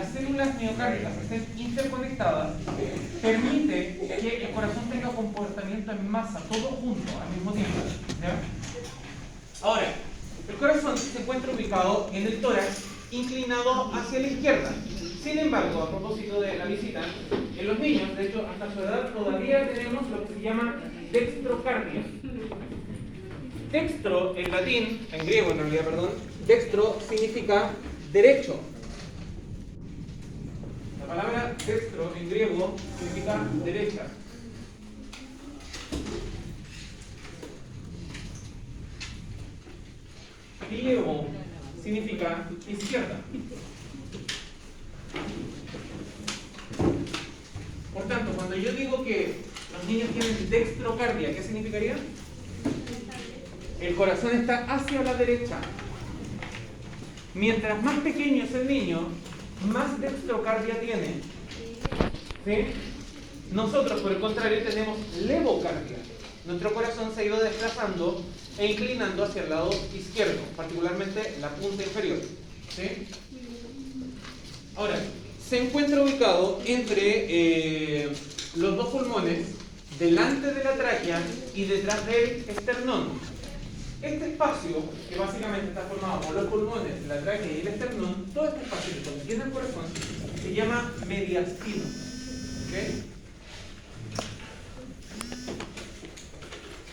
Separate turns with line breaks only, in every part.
las células miocárdicas estén interconectadas, permite que el corazón tenga comportamiento en masa, todo junto al mismo tiempo. ¿Ya? Ahora, el corazón se encuentra ubicado en el tórax, inclinado hacia la izquierda. Sin embargo, a propósito de la visita, en los niños, de hecho, hasta su edad todavía tenemos lo que se llama dextrocardia. Dextro, en latín, en griego en realidad, perdón, dextro significa derecho. La palabra dextro en griego significa derecha. Pliego significa izquierda. Por tanto, cuando yo digo que los niños tienen dextrocardia, ¿qué significaría? El corazón está hacia la derecha. Mientras más pequeño es el niño, más dextrocardia tiene. ¿Sí? Nosotros, por el contrario, tenemos levocardia. Nuestro corazón se ha ido desplazando e inclinando hacia el lado izquierdo, particularmente la punta inferior. ¿Sí? Ahora, se encuentra ubicado entre los dos pulmones, delante de la tráquea y detrás del esternón. Este espacio, que básicamente está formado por los pulmones, la tráquea y el esternón, todo este espacio que contiene el corazón, se llama mediastino. ¿Okay?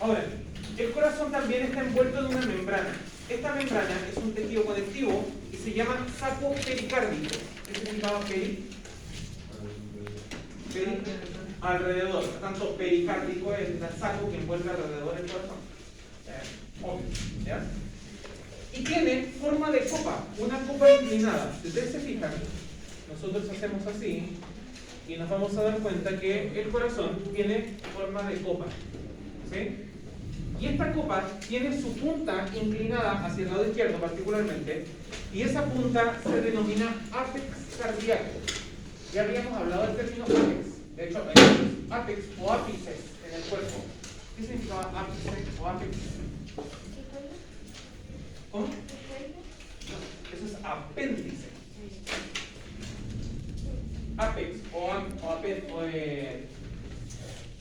Ahora, el corazón también está envuelto en una membrana. Esta membrana es un tejido conectivo y se llama saco pericárdico. ¿Qué significa peri? Peri, alrededor. Por tanto, pericárdico es el saco que envuelve alrededor del corazón. ¿Ya? Y tiene forma de copa, una copa inclinada. Si ustedes se fijan, nosotros hacemos así y nos vamos a dar cuenta que el corazón tiene forma de copa. ¿Sí? Y esta copa tiene su punta inclinada hacia el lado izquierdo particularmente, y esa punta se denomina ápex cardíaco. Ya habíamos hablado del término ápex. De hecho, hay ápex o ápices en el cuerpo. ¿Qué significa ápice o ápex? ¿Cómo? No, eso es apéndice. Ápex o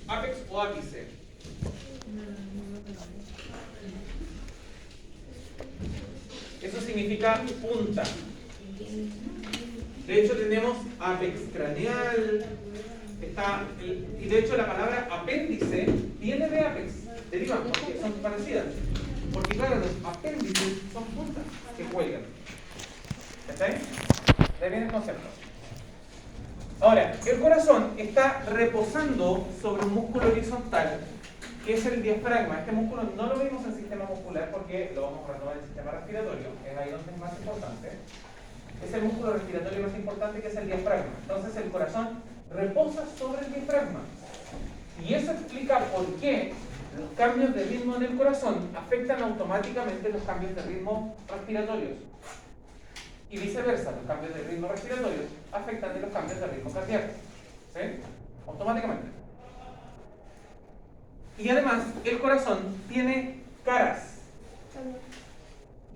ápex o ápice. Eso significa punta. De hecho tenemos apex craneal, y de hecho la palabra apéndice viene de apex, deriva porque son parecidas. Porque claro, los apéndices son puntas que cuelgan. ¿Está bien? De ahí viene el concepto. Ahora, el corazón está reposando sobre un músculo horizontal que es el diafragma. Este músculo no lo vemos en el sistema muscular porque lo vamos a retomar en el sistema respiratorio, que es ahí donde es más importante. Es el músculo respiratorio más importante, que es el diafragma. Entonces el corazón reposa sobre el diafragma. Y eso explica por qué los cambios de ritmo en el corazón afectan automáticamente los cambios de ritmo respiratorios. Y viceversa, los cambios de ritmo respiratorios afectan los cambios de ritmo cardíaco. ¿Sí? Automáticamente. Y además, el corazón tiene caras,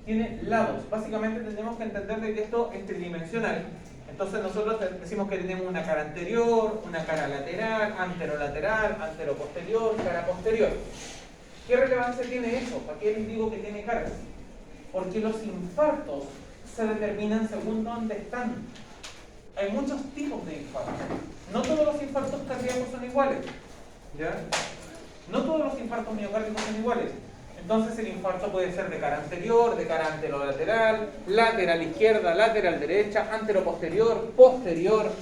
tiene lados. Básicamente tenemos que entender de que esto es tridimensional. Entonces nosotros decimos que tenemos una cara anterior, una cara lateral, anterolateral, anteroposterior, cara posterior. ¿Qué relevancia tiene eso? ¿Para qué les digo que tiene caras? Porque los infartos se determinan según dónde están. Hay muchos tipos de infartos. No todos los infartos cardíacos son iguales. ¿Ya? No todos los infartos miocárdicos son iguales. Entonces el infarto puede ser de cara anterior, de cara anterolateral, lateral izquierda, lateral derecha, anteroposterior, posterior.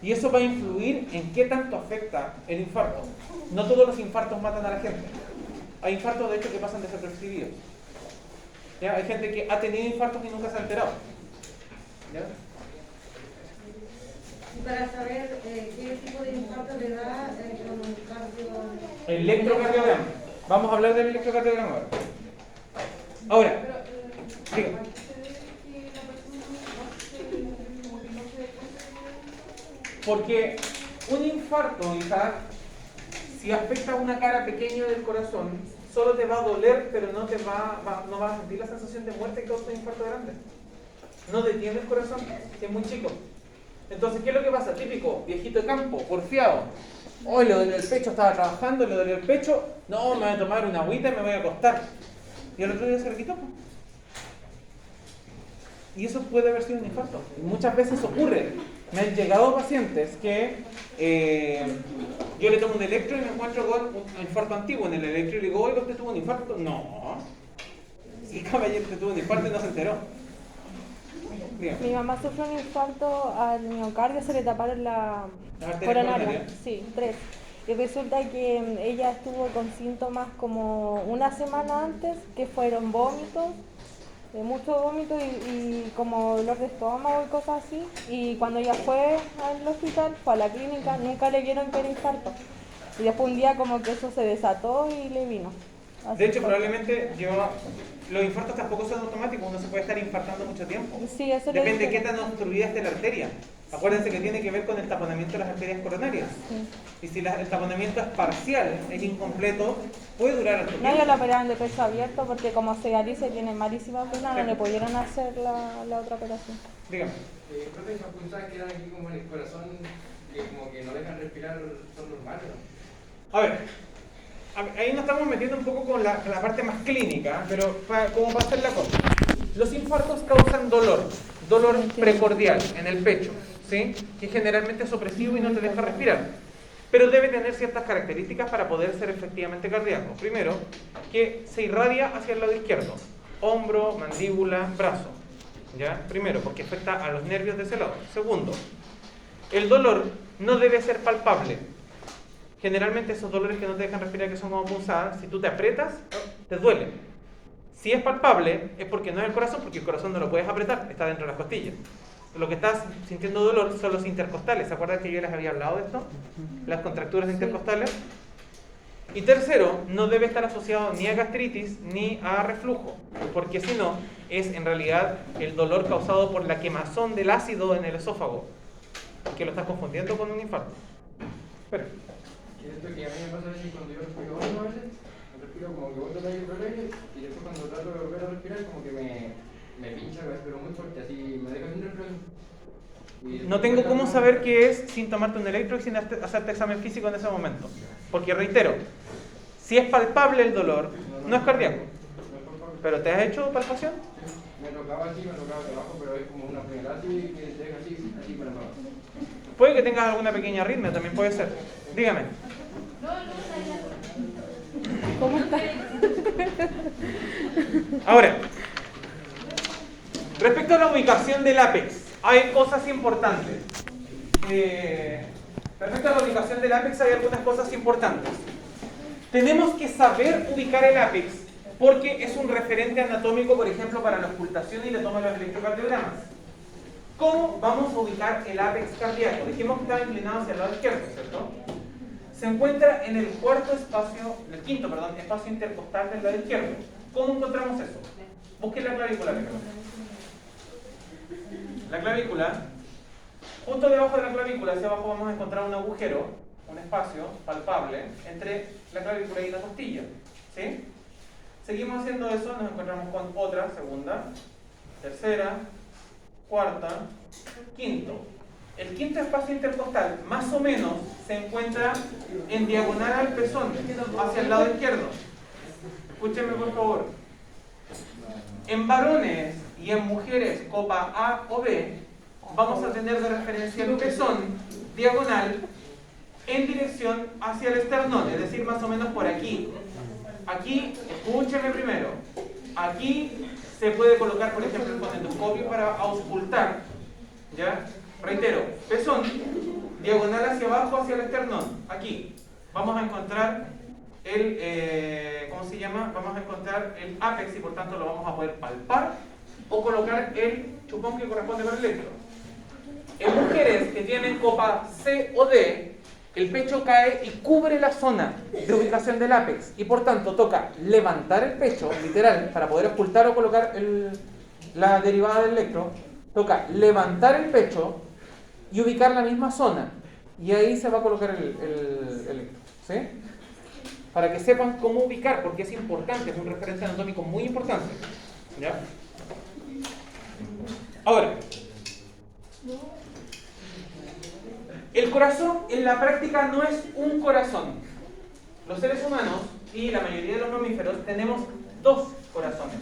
Y eso va a influir en qué tanto afecta el infarto. No todos los infartos matan a la gente. Hay infartos de hecho que pasan desapercibidos. ¿Ya? Hay gente que ha tenido infartos y nunca se ha enterado. ¿Ya?
Para saber qué tipo de infarto le da con el cardio...
Electrocardiograma. Vamos a hablar del electrocardiograma ahora. Ahora, diga. Porque un infarto, hija, si afecta a una cara pequeña del corazón, solo te va a doler, pero no vas a sentir la sensación de muerte que causa un infarto grande. No detiene el corazón, que es muy chico. Entonces, ¿qué es lo que pasa? Típico, viejito de campo, porfiado. Hoy le dolió el pecho, estaba trabajando, le dolió el pecho. No, me voy a tomar una agüita y me voy a acostar. Y al otro día se le quitó. Y eso puede haber sido un infarto. Y muchas veces ocurre. Me han llegado pacientes que yo le tomo un electro y me encuentro con un infarto antiguo en el electro y le digo, oiga, ¿usted tuvo un infarto? No. Sí, caballero, usted tuvo un infarto y no se enteró. Dígame.
Mi mamá sufrió un infarto al miocardio, se le taparon la
arterias
coronaria.
coronarias.
Sí, 3. Y resulta que ella estuvo con síntomas como una semana antes, que fueron vómitos, mucho vómito y como dolor de estómago y cosas así. Y cuando ella fue al hospital, fue a la clínica, nunca le vieron que era infarto. Y después un día como que eso se desató y le vino. Así
De hecho,
fue.
probablemente los infartos tampoco son automáticos, uno se puede estar infartando mucho tiempo.
Sí, eso le
Depende de qué
dijeron.
tan obstruida esté la arteria. Acuérdense que tiene que ver con el taponamiento de las arterias coronarias.
Sí.
Y si el taponamiento es parcial, es incompleto, puede durar harto
No,
tiempo.
ellos la operaron de pecho abierto porque como se dice tiene malísima pena, no
Sí.
le pudieron hacer la otra operación.
Dígame.
Profe, esas punzadas que dan aquí como en el corazón, que como que no dejan respirar, son normales, ¿no?
A ver, ahí nos estamos metiendo un poco con la parte más clínica, pero como para hacer la cosa. Los infartos causan dolor precordial en el pecho, ¿sí? Que generalmente es opresivo y no te deja respirar. Pero debe tener ciertas características para poder ser efectivamente cardíaco. Primero, que se irradia hacia el lado izquierdo, hombro, mandíbula, brazo. ¿Ya? Primero, porque afecta a los nervios de ese lado. Segundo, el dolor no debe ser palpable. Generalmente esos dolores que no te dejan respirar, que son como punzadas, si tú te aprietas, te duele. Si es palpable, es porque no es el corazón, porque el corazón no lo puedes apretar, está dentro de las costillas. Lo que estás sintiendo dolor son los intercostales. ¿Se acuerdan que yo les había hablado de esto? Las contracturas intercostales. Y tercero, no debe estar asociado ni a gastritis ni a reflujo, porque si no, es en realidad el dolor causado por la quemazón del ácido en el esófago, que lo estás confundiendo con un infarto. Espera.
Y esto que a mí me pasa a veces cuando yo respiro hondo a veces, me respiro como que boto el aire por el aire, y después cuando trato de volver a respirar como que me pincha, pero muy fuerte, así me deja sin respiración.
No tengo cómo saber qué es sin tomarte un electro y sin hacerte examen físico en ese momento. Porque reitero, si es palpable el dolor, no es cardíaco. ¿Pero te has hecho palpación?
Me tocaba así, me tocaba abajo, pero es como una primera así que te deja así para abajo.
Puede que tengas alguna pequeña arritmia, también puede ser. Dígame.
¿Cómo está?
Ahora, respecto a la ubicación del ápex, hay cosas importantes. Respecto a la ubicación del ápex hay algunas cosas importantes. Tenemos que saber ubicar el ápex porque es un referente anatómico, por ejemplo, para la ocultación y la toma de los electrocardiogramas. ¿Cómo vamos a ubicar el ápex cardíaco? Dijimos que estaba inclinado hacia el lado izquierdo, ¿cierto? Se encuentra en el quinto espacio intercostal del lado izquierdo. ¿Cómo encontramos eso? Busquen la clavícula primero. La clavícula, justo debajo de la clavícula, hacia abajo vamos a encontrar un agujero, un espacio palpable entre la clavícula y la costilla. ¿Sí? Seguimos haciendo eso, nos encontramos con otra, segunda, tercera, cuarta, quinto. El quinto espacio intercostal, más o menos, se encuentra en diagonal al pezón, hacia el lado izquierdo. Escúchenme por favor. En varones y en mujeres copa A o B, vamos a tener de referencia el pezón diagonal en dirección hacia el esternón, es decir, más o menos por aquí. Aquí, escúchenme primero, aquí se puede colocar, por ejemplo, el fonendoscopio para auscultar, ¿ya? Reitero, pezón, diagonal hacia abajo, hacia el esternón, aquí. Vamos a encontrar ¿cómo se llama? Vamos a encontrar el ápex y por tanto lo vamos a poder palpar o colocar el chupón que corresponde con el electro. En mujeres que tienen copa C o D, el pecho cae y cubre la zona de ubicación del ápex y por tanto toca levantar el pecho, literal, para poder ocultar o colocar la derivada del electro, toca levantar el pecho y ubicar la misma zona y ahí se va a colocar el electro, ¿sí? Para que sepan cómo ubicar, porque es importante, es un referente anatómico muy importante, ¿ya? Ahora, El corazón en la práctica no es un corazón. Los seres humanos y la mayoría de los mamíferos tenemos dos corazones.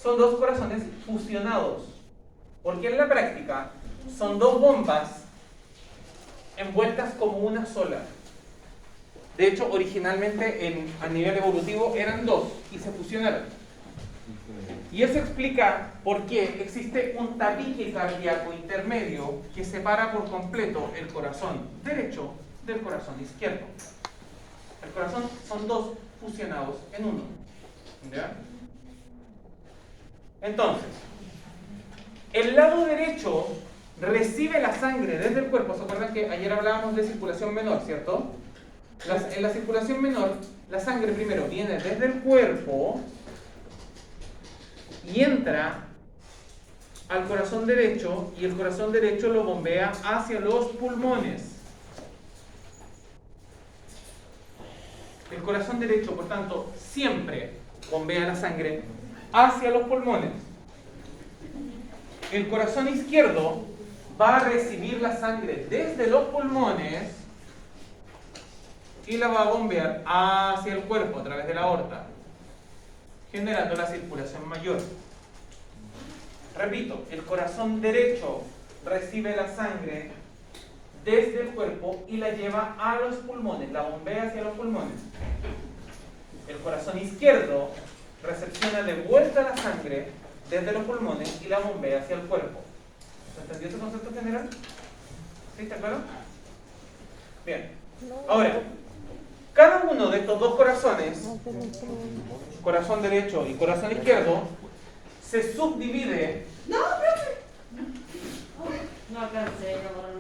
Son dos corazones fusionados, porque en la práctica son dos bombas envueltas como una sola. De hecho, originalmente a nivel evolutivo eran dos y se fusionaron. Y eso explica por qué existe un tabique cardíaco intermedio que separa por completo el corazón derecho del corazón izquierdo. El corazón son dos fusionados en uno. ¿Ya? Entonces, el lado derecho recibe la sangre desde el cuerpo. ¿Se acuerdan que ayer hablábamos de circulación menor, cierto? En la circulación menor, la sangre primero viene desde el cuerpo y entra al corazón derecho, y el corazón derecho lo bombea hacia los pulmones. El corazón derecho, por tanto, siempre bombea la sangre hacia los pulmones. El corazón izquierdo va a recibir la sangre desde los pulmones y la va a bombear hacia el cuerpo a través de la aorta, generando la circulación mayor. Repito, el corazón derecho recibe la sangre desde el cuerpo y la lleva a los pulmones, la bombea hacia los pulmones. El corazón izquierdo recepciona de vuelta la sangre desde los pulmones y la bombea hacia el cuerpo. ¿Se entendió ese concepto general? ¿Sí? ¿Está claro? Bien. Ahora, cada uno de estos dos corazones, corazón derecho y corazón izquierdo, se subdivide.
No, profe. No alcancé, no.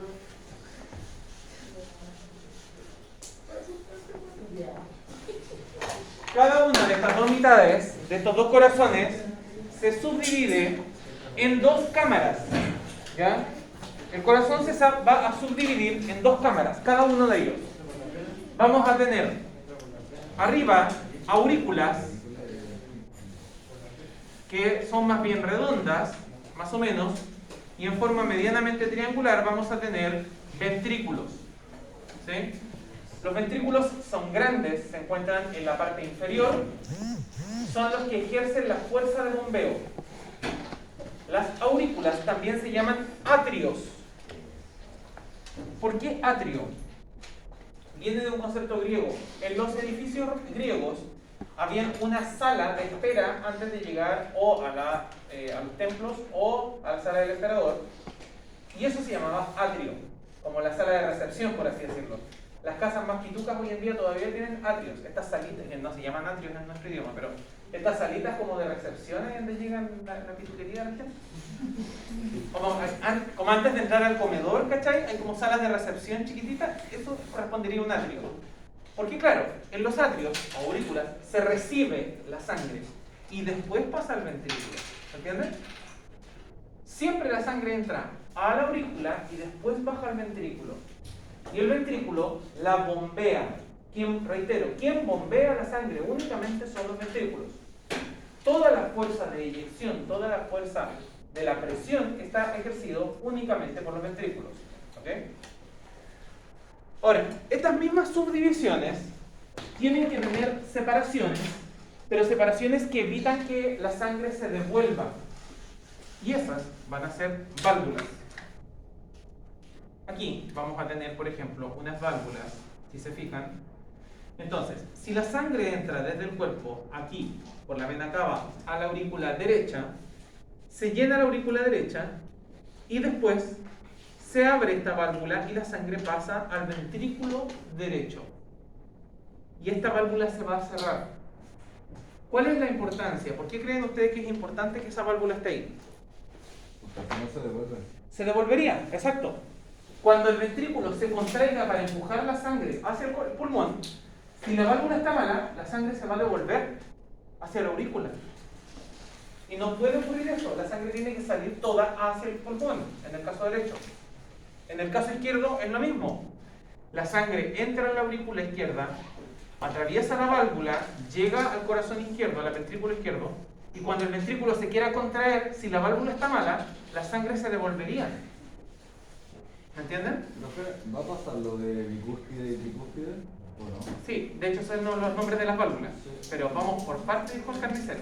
Cada una de estas dos mitades, de estos dos corazones, se subdivide en dos cámaras. ¿Ya? El corazón se va a subdividir en dos cámaras, cada uno de ellos. Vamos a tener arriba aurículas, que son más bien redondas, más o menos, y en forma medianamente triangular vamos a tener ventrículos. ¿Sí? Los ventrículos son grandes, se encuentran en la parte inferior, son los que ejercen la fuerza de bombeo. Las aurículas también se llaman atrios. ¿Por qué atrio? Viene de un concepto griego. En los edificios griegos había una sala de espera antes de llegar o a los templos o a la sala del emperador, y eso se llamaba atrio, como la sala de recepción, por así decirlo. Las casas más pitucas hoy en día todavía tienen atrios, estas salitas, que no se llaman atrios en nuestro idioma, pero estas salitas como de recepciones donde llegan la pituquería de la gente. Como antes de entrar al comedor, ¿cachai? Hay como salas de recepción chiquititas, eso correspondería a un atrio. Porque claro, en los atrios, o aurículas, se recibe la sangre y después pasa al ventrículo. ¿Entiendes? Siempre la sangre entra a la aurícula y después baja al ventrículo. Y el ventrículo la bombea. ¿Quién bombea la sangre? Únicamente son los ventrículos. Toda la fuerza de eyección, toda la fuerza de la presión está ejercido únicamente por los ventrículos. ¿Ok? Ahora, estas mismas subdivisiones tienen que tener separaciones, pero separaciones que evitan que la sangre se devuelva. Y esas van a ser válvulas. Aquí vamos a tener, por ejemplo, unas válvulas, si se fijan. Entonces, si la sangre entra desde el cuerpo, aquí, por la vena cava, a la aurícula derecha, se llena la aurícula derecha y después se abre esta válvula y la sangre pasa al ventrículo derecho. Y esta válvula se va a cerrar. ¿Cuál es la importancia? ¿Por qué creen ustedes que es importante que esa válvula esté ahí?
Porque no se devuelve.
Se devolvería, exacto. Cuando el ventrículo se contraiga para empujar la sangre hacia el pulmón, si la válvula está mala, la sangre se va a devolver hacia la aurícula. Y no puede ocurrir eso. La sangre tiene que salir toda hacia el pulmón, en el caso derecho. En el caso izquierdo es lo mismo. La sangre entra en la aurícula izquierda, atraviesa la válvula, llega al corazón izquierdo, al ventrículo izquierdo, y cuando el ventrículo se quiera contraer, si la válvula está mala, la sangre se devolvería. ¿Me entienden?
Profe, ¿va a pasar lo de bicúspide y tricúspide o no?
Sí, de hecho son los nombres de las válvulas. Pero vamos por parte, dijo el carnicero.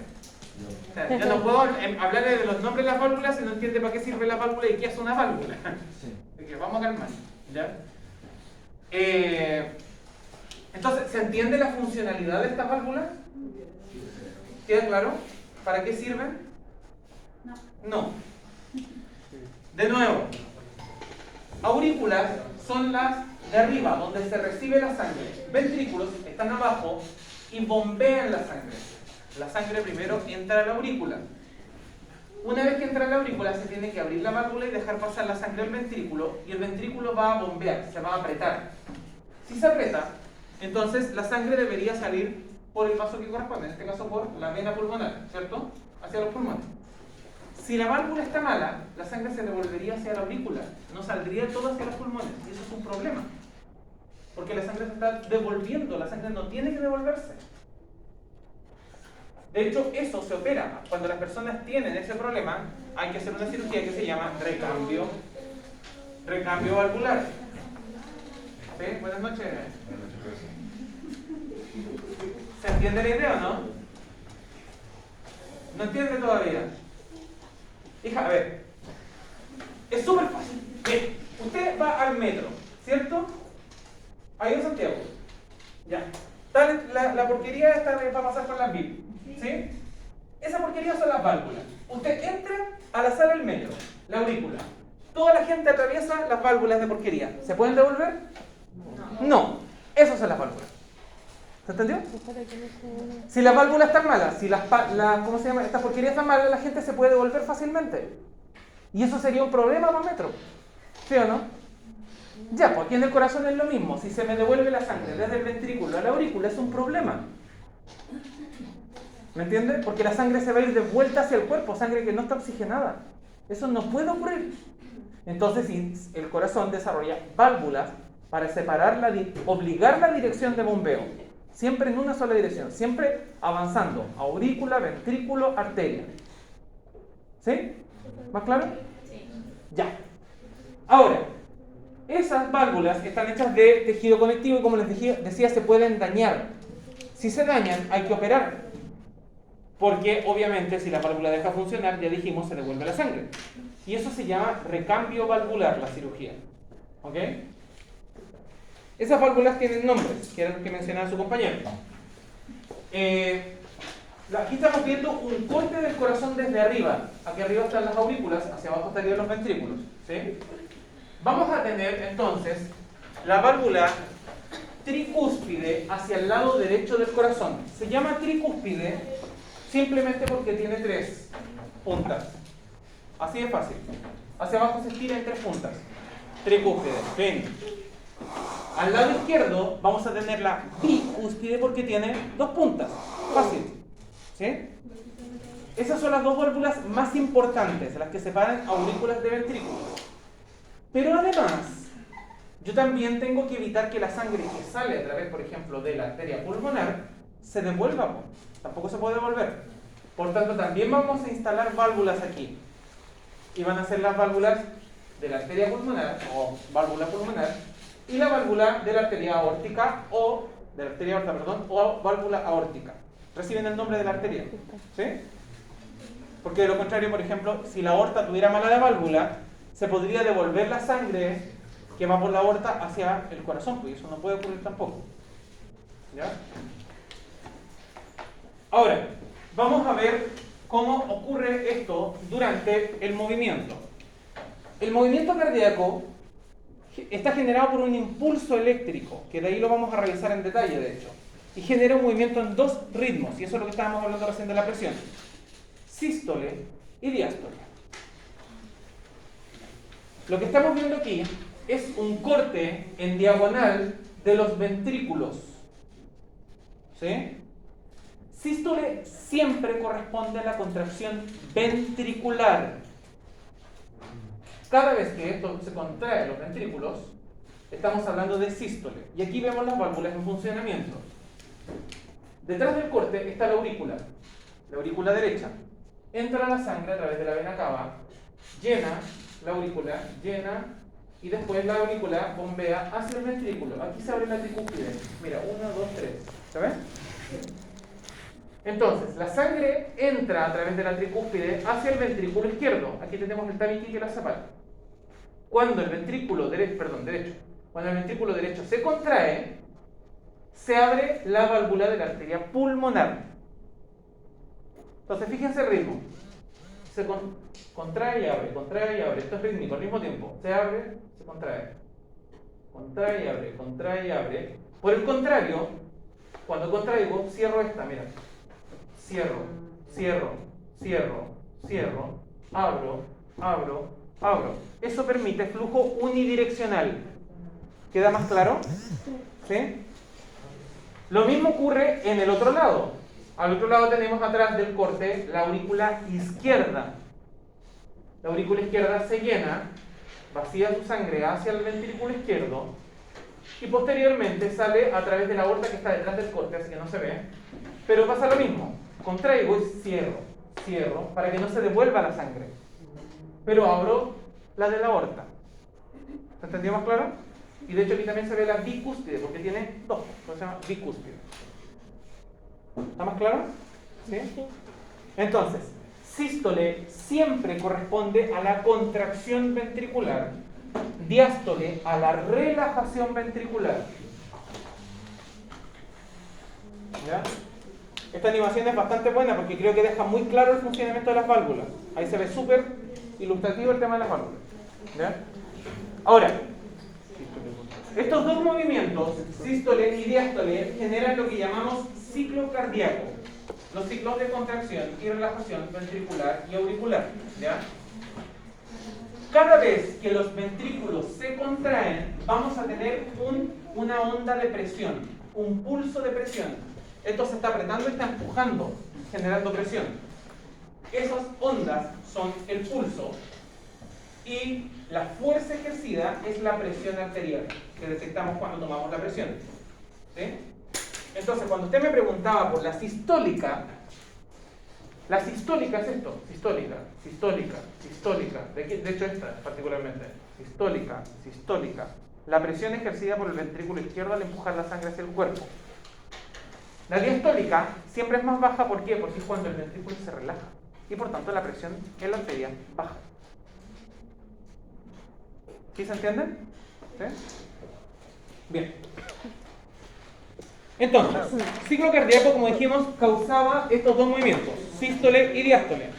O sea, yo no puedo hablarle de los nombres de las válvulas si no entiende para qué sirve la válvula y qué es una válvula.
Sí.
Así que vamos a calmar. ¿Ya? Entonces, ¿se entiende la funcionalidad de estas válvulas? ¿Queda claro? ¿Para qué sirven? No. De nuevo, aurículas son las de arriba, donde se recibe la sangre. Ventrículos están abajo y bombean la sangre. La sangre primero entra a la aurícula. Una vez que entra a la aurícula se tiene que abrir la válvula y dejar pasar la sangre al ventrículo, y el ventrículo va a bombear, se va a apretar. Si se aprieta, entonces la sangre debería salir por el vaso que corresponde, en este caso por la vena pulmonar, ¿cierto? Hacia los pulmones. Si la válvula está mala, la sangre se devolvería hacia la aurícula, no saldría todo hacia los pulmones, y eso es un problema. Porque la sangre se está devolviendo, la sangre no tiene que devolverse. De hecho, eso se opera. Cuando las personas tienen ese problema, hay que hacer una cirugía que se llama recambio valvular. ¿Sí? Buenas noches. ¿Se entiende la idea o no? ¿No entiende todavía? Hija, a ver. Es súper fácil. Bien, usted va al metro, ¿cierto? Ahí en Santiago. Ya. La porquería esta va a pasar por las VIP. ¿Sí? Esa porquería son las válvulas. Usted entra a la sala del metro, la aurícula. Toda la gente atraviesa las válvulas de porquería. ¿Se pueden devolver? No. Esas son las válvulas. ¿Se entendió? Si las válvulas están malas, si ¿cómo se llama? Estas porquerías están malas, la gente se puede devolver fácilmente. Y eso sería un problema para el metro. ¿Sí o no? Ya, pues aquí en el corazón es lo mismo. Si se me devuelve la sangre desde el ventrículo a la aurícula es un problema. ¿Me entiendes? Porque la sangre se va a ir de vuelta hacia el cuerpo, sangre que no está oxigenada. Eso no puede ocurrir. Entonces, si el corazón desarrolla válvulas para separar obligar la dirección de bombeo, siempre en una sola dirección, siempre avanzando, aurícula, ventrículo, arteria. ¿Sí? ¿Más claro? Sí. Ya. Ahora, esas válvulas están hechas de tejido conectivo y, como les decía, se pueden dañar. Si se dañan, hay que operar. Porque obviamente si la válvula deja de funcionar, ya dijimos, se devuelve la sangre. Y eso se llama recambio valvular, la cirugía. ¿Ok? Esas válvulas tienen nombres, que era lo que mencionaba su compañero. Aquí estamos viendo un corte del corazón desde arriba. Aquí arriba están las aurículas, hacia abajo estarían los ventrículos. ¿Sí? Vamos a tener entonces la válvula tricúspide hacia el lado derecho del corazón. Se llama tricúspide simplemente porque tiene 3 puntas. Así de fácil. Hacia abajo se estira en 3 puntas. Tricúspide. Fin. Al lado izquierdo vamos a tener la bicúspide porque tiene 2 puntas. Fácil. ¿Sí? Esas son las 2 válvulas más importantes, las que separan aurículas de ventrículos. Pero además, yo también tengo que evitar que la sangre que sale a través, por ejemplo, de la arteria pulmonar se devuelva. Tampoco se puede devolver. Por tanto, también vamos a instalar válvulas aquí. Y van a ser las válvulas de la arteria pulmonar, o válvula pulmonar, y la válvula de la arteria aórtica, o válvula aórtica. Reciben el nombre de la arteria. ¿Sí? Porque de lo contrario, por ejemplo, si la aorta tuviera mala la válvula, se podría devolver la sangre que va por la aorta hacia el corazón, pues eso no puede ocurrir tampoco. ¿Ya? Ahora, vamos a ver cómo ocurre esto durante el movimiento. El movimiento cardíaco está generado por un impulso eléctrico, que de ahí lo vamos a revisar en detalle, de hecho, y genera un movimiento en 2 ritmos, y eso es lo que estábamos hablando recién de la presión: sístole y diástole. Lo que estamos viendo aquí es un corte en diagonal de los ventrículos. ¿Sí? Sístole siempre corresponde a la contracción ventricular. Cada vez que esto se contrae los ventrículos, estamos hablando de sístole. Y aquí vemos las válvulas en funcionamiento. Detrás del corte está la aurícula derecha. Entra la sangre a través de la vena cava, llena la aurícula, llena y después la aurícula bombea hacia el ventrículo. Aquí se abre la tricúspide. Mira, 1, 2, 3. ¿Se ve? Entonces, la sangre entra a través de la tricúspide hacia el ventrículo izquierdo. Aquí tenemos el tabique que la separa. Cuando el ventrículo derecho, cuando el ventrículo derecho se contrae, se abre la válvula de la arteria pulmonar. Entonces, fíjense el ritmo. Se contrae y abre, contrae y abre. Esto es rítmico al mismo tiempo. Se abre, se contrae. Contrae y abre, contrae y abre. Por el contrario, cuando contraigo, cierro esta, mira. Cierro, cierro, cierro, cierro, abro, abro, abro. Eso permite flujo unidireccional. ¿Queda más claro? ¿Sí? Lo mismo ocurre en el otro lado. Al otro lado tenemos atrás del corte la aurícula izquierda. La aurícula izquierda se llena, vacía su sangre hacia el ventrículo izquierdo y posteriormente sale a través de la aorta que está detrás del corte, así que no se ve. Pero pasa lo mismo. Contraigo y cierro, cierro, para que no se devuelva la sangre. Pero abro la de la aorta. ¿Se entendió más claro? Y de hecho aquí también se ve la bicúspide, porque tiene dos, se llama bicúspide. ¿Está más claro? ¿Sí? Entonces, sístole siempre corresponde a la contracción ventricular, diástole a la relajación ventricular. ¿Ya? Esta animación es bastante buena porque creo que deja muy claro el funcionamiento de las válvulas. Ahí se ve súper ilustrativo el tema de las válvulas. ¿Ya? Ahora, estos dos movimientos, sístole y diástole, generan lo que llamamos ciclo cardíaco. Los ciclos de contracción y relajación ventricular y auricular. ¿Ya? Cada vez que los ventrículos se contraen, vamos a tener una onda de presión, un pulso de presión. Esto se está apretando y está empujando, generando presión. Esas ondas son el pulso y la fuerza ejercida es la presión arterial que detectamos cuando tomamos la presión. ¿Sí? Entonces, cuando usted me preguntaba por la sistólica es esto, sistólica, sistólica, sistólica, de hecho esta particularmente, sistólica, sistólica. La presión ejercida por el ventrículo izquierdo al empujar la sangre hacia el cuerpo. La diastólica siempre es más baja, ¿por qué? Porque es cuando el ventrículo se relaja y por tanto la presión en la arteria baja. ¿Sí se entiende? ¿Sí? Bien. Entonces, ciclo cardíaco, como dijimos, causaba estos dos movimientos, sístole y diástole.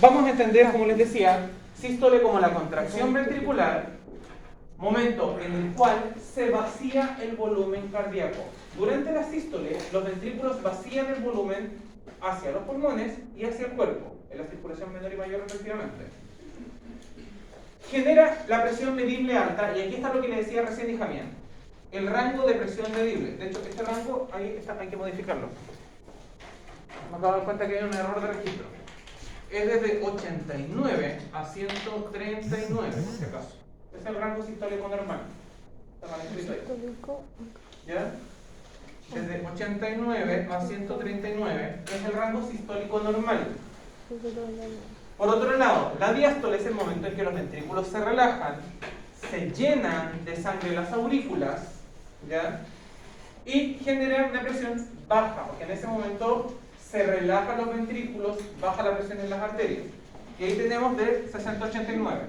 Vamos a entender, como les decía, sístole como la contracción ventricular, momento en el cual se vacía el volumen cardíaco. Durante la sístole, los ventrículos vacían el volumen hacia los pulmones y hacia el cuerpo, en la circulación menor y mayor respectivamente. Genera la presión medible alta, y aquí está lo que le decía recién Jamián. El rango de presión medible. De hecho, este rango hay que modificarlo. Me acabo de dar cuenta que hay un error de registro. Es desde 89 a 139, por si acaso. Es el rango sistólico normal. Está mal escrito ahí. ¿Ya? Desde 89 a 139 es el rango sistólico normal. Por otro lado, la diástole es el momento en que los ventrículos se relajan, se llenan de sangre las aurículas, ¿ya? Y generan una presión baja, porque en ese momento se relajan los ventrículos, baja la presión en las arterias. Y ahí tenemos de 60 a 89.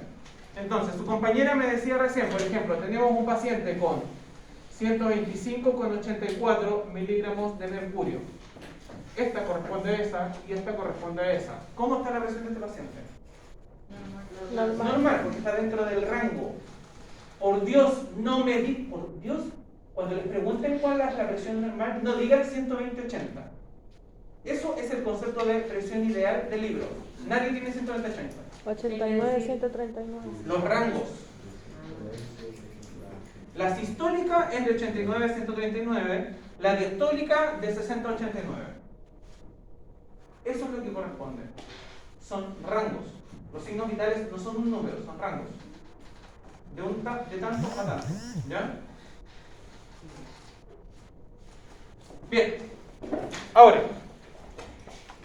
Entonces, su compañera me decía recién, por ejemplo, tenemos un paciente con 125 con 84 miligramos de mercurio. Esta corresponde a esa y esta corresponde a esa. ¿Cómo está la presión de este paciente? Normal, porque está dentro del rango. Por Dios, no me di, por Dios, cuando les pregunten cuál es la presión normal, no digan 120-80. Eso es el concepto de presión ideal del libro. Nadie tiene 120-80.
89, 139.
Los rangos. La sistólica es de 89 a 139, la diastólica de 60 a 89. Eso es lo que corresponde. Son rangos. Los signos vitales no son un número, son rangos. De tanto a tanto. ¿Ya? Bien. Ahora,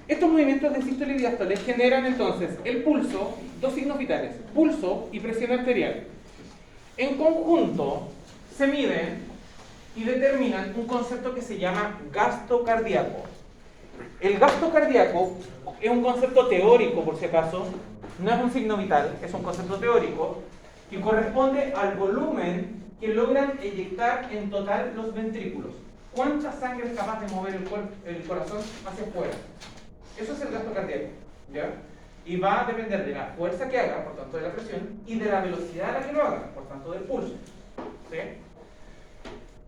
estos movimientos de sístole y diástole generan entonces el pulso, dos signos vitales, pulso y presión arterial. En conjunto se miden y determinan un concepto que se llama gasto cardíaco. El gasto cardíaco es un concepto teórico, por si acaso, no es un signo vital, es un concepto teórico que corresponde al volumen que logran eyectar en total los ventrículos. ¿Cuánta sangre es capaz de mover el corazón hacia afuera? Eso es el gasto cardíaco, ¿ya? Y va a depender de la fuerza que haga, por tanto de la presión, y de la velocidad a la que lo haga, por tanto del pulso. ¿Sí?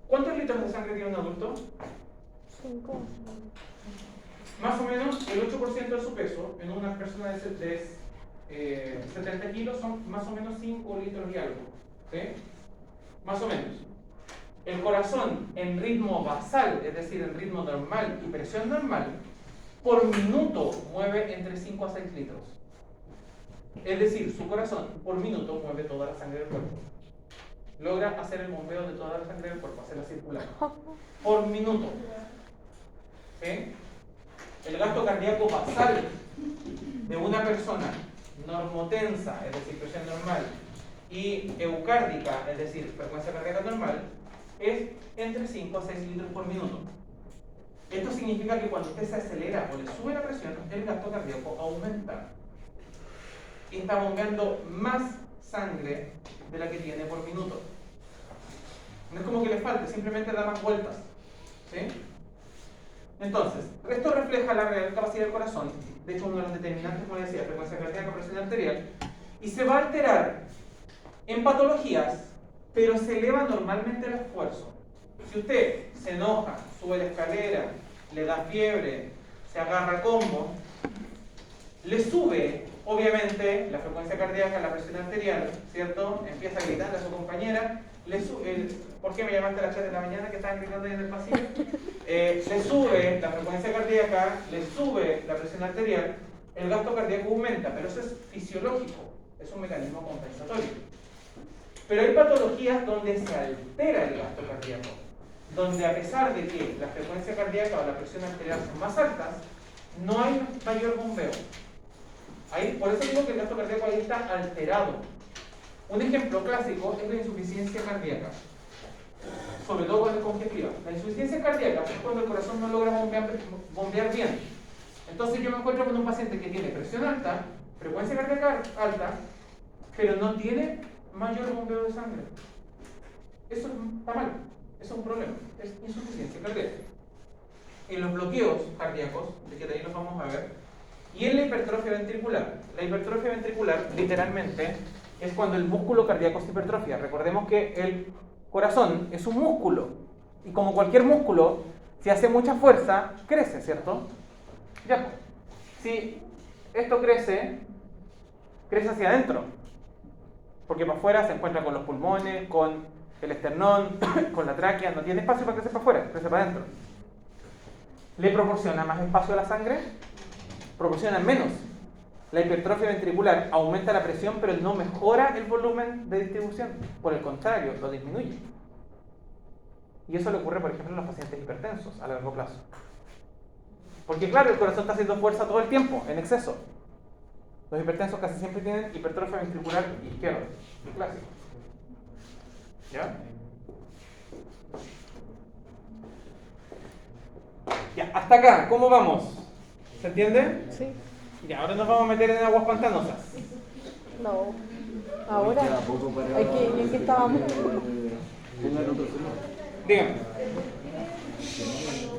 ¿Cuántos litros de sangre tiene un adulto?
5.
Más o menos el 8% de su peso en una persona de 70 kilos son más o menos 5 litros y algo. ¿Sí? Más o menos. El corazón en ritmo basal, es decir, en ritmo normal y presión normal, por minuto mueve entre 5 a 6 litros. Es decir, su corazón por minuto mueve toda la sangre del cuerpo. Logra hacer el bombeo de toda la sangre del cuerpo, hacerla circular. Por minuto. ¿Sí? El gasto cardíaco basal de una persona normotensa, es decir, presión normal, y eucárdica, es decir, frecuencia cardíaca normal, es entre 5 a 6 litros por minuto. Esto significa que cuando usted se acelera o le sube la presión, el gasto cardíaco aumenta. Y está bombeando más sangre de la que tiene por minuto. No es como que le falte, simplemente da más vueltas. ¿Sí? Entonces, esto refleja la real capacidad del corazón. De hecho, uno de los determinantes, como decía, frecuencia cardíaca, presión arterial. Y se va a alterar en patologías, pero se eleva normalmente el esfuerzo. Si usted se enoja, sube la escalera, le da fiebre, se agarra a combo, le sube, obviamente, la frecuencia cardíaca, la presión arterial, ¿cierto? Empieza a gritarle a su compañera, le sube, ¿por qué me llamaste a las 3 de la mañana que estaban gritando ahí en el pasillo? Le sube la frecuencia cardíaca, le sube la presión arterial, el gasto cardíaco aumenta, pero eso es fisiológico, es un mecanismo compensatorio. Pero hay patologías donde se altera el gasto cardíaco, donde a pesar de que la frecuencia cardíaca o la presión arterial son más altas, no hay mayor bombeo. Por eso digo que el gasto cardíaco ahí está alterado. Un ejemplo clásico es la insuficiencia cardíaca, sobre todo cuando es congestiva. La insuficiencia cardíaca es cuando el corazón no logra bombear bien. Entonces yo me encuentro con un paciente que tiene presión alta, frecuencia cardíaca alta, pero no tiene mayor bombeo de sangre. Eso está mal, eso es un problema, es insuficiencia cardíaca. En los bloqueos cardíacos, de que de ahí los vamos a ver, y en la hipertrofia ventricular. La hipertrofia ventricular, literalmente, es cuando el músculo cardíaco se hipertrofia. Recordemos que el corazón es un músculo, y como cualquier músculo, si hace mucha fuerza, crece, ¿cierto? Ya, pues. Si esto crece hacia adentro, porque para afuera se encuentra con los pulmones, con el esternón, con la tráquea, no tiene espacio para crecer para afuera, crece para adentro. ¿Le proporciona más espacio a la sangre? Proporciona menos. La hipertrofia ventricular aumenta la presión, pero no mejora el volumen de distribución. Por el contrario, lo disminuye. Y eso le ocurre, por ejemplo, a los pacientes hipertensos a largo plazo. Porque claro, el corazón está haciendo fuerza todo el tiempo, en exceso. Los hipertensos casi siempre tienen hipertrofia ventricular izquierda, el clásico. ¿Ya? Ya, hasta acá, ¿cómo vamos? ¿Se entiende?
Sí.
Ya, ahora nos vamos a meter en aguas pantanosas.
No. Ahora.
Queda poco para
¿En qué estábamos?
pongan otro tema.
Dígame.